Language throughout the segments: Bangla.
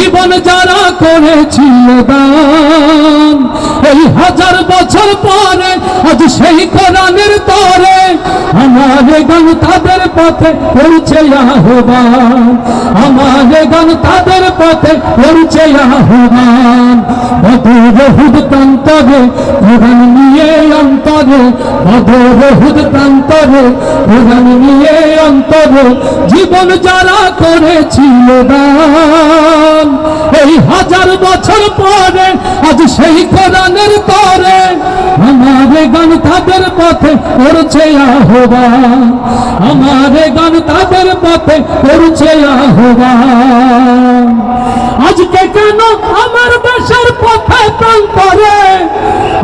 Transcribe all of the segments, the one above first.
জীবন যারা করেছিল দান, এই 1000 বছর পরে আজ সেই কোরআনের তরে আমার গান তাদের পথে করছে আহ্বান, আমার গান তাদের পথে করছে আহ্বান। বদর উহুদ প্রান্তরে কোরআন নিয়ে অন্তরে, বদর উহুদ প্রান্তরে কোরআন নিয়ে অন্তরে জীবন যারা করেছিল দান, এই 1000 বছর পরে আজ সেই কোরআনের তরে আমার গান তাদের পথে করছে আহ্বান, আমার গান তাদের পথে করছে আহ্বান। আজকে কেন আমার দেশের পথে প্রান্তরে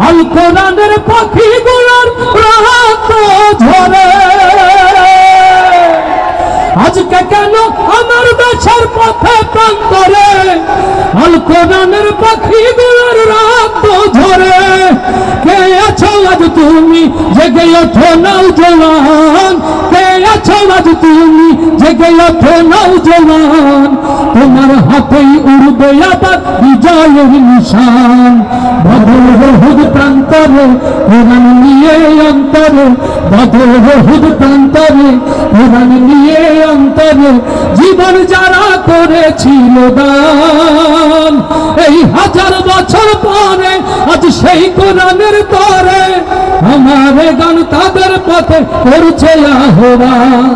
আল কোরআনের পাখিগুলোর রক্ত ঝরে, আজকে কেন আমার দেশের পথে প্রান্তরে আল কোরআনের পাখিগুলোর রক্ত ঝরে। কে আছো আজ তুমি জেগে ওঠো নওজওয়ান, কে আছো আজ তুমি জেগে ওঠো নওজওয়ান, তোমার হাতেই উড়বে আবার বিজয়ের নিশান। বদর উহুদ প্রান্তরে কোরআন নিয়ে অন্তরে, বদর উহুদ প্রান্তরে কোরআন নিয়ে অন্তরে জীবন যারা করেছিল দান, এই 1000 বছর পরে আজ সেই কোরআনের তরে আমার গান তাদের পথে করছে আহ্বান,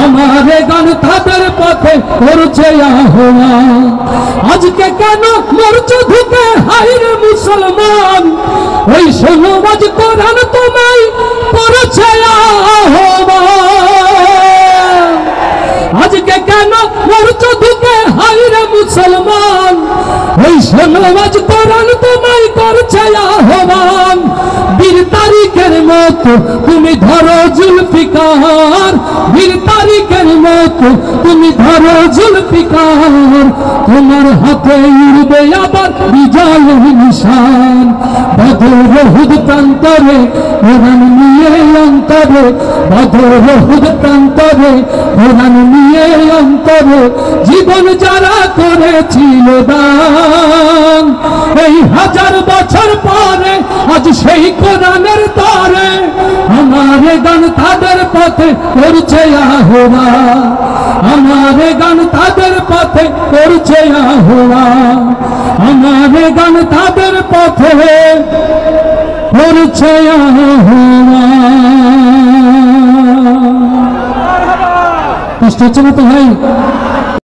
আমার গান তাদের পথে করছে আহ্বান। আজকে কেন মরছো ধুকে হায়রে মুসলমান, ওই শোনো আজ কোরআন তোমায় করছে আহ্বান। আজকে কেন মরছো ধুকে হায়রে মুসলমান, ওই শোনো আজ কোরআন তোমায় করছে আহ্বান। 20 তারিখের মতো তুমি ধরো জুলফিকার, 20 তারিখের মতো তুমি ধরো জুলফিকার, তোমার হাতে উড়বে আবার বিজয়ের নিশান। বদর উহুদ প্রান্তরে কোরআন নিয়ে অন্তরে, বদর উহুদ প্রান্তরে কোরআন নিয়ে অন্তরে জীবন যারা করেছিল দান, এই 1000 বছর পরে আজ সেই কোরআনের তরে আমার গান তাদের পথে করছে আহ্বান, আমার গান তাদের পথে করছে আহ্বান, আমার গান তাদের পথে করছে আহ্বান। কষ্ট হচ্ছে না তো ভাই?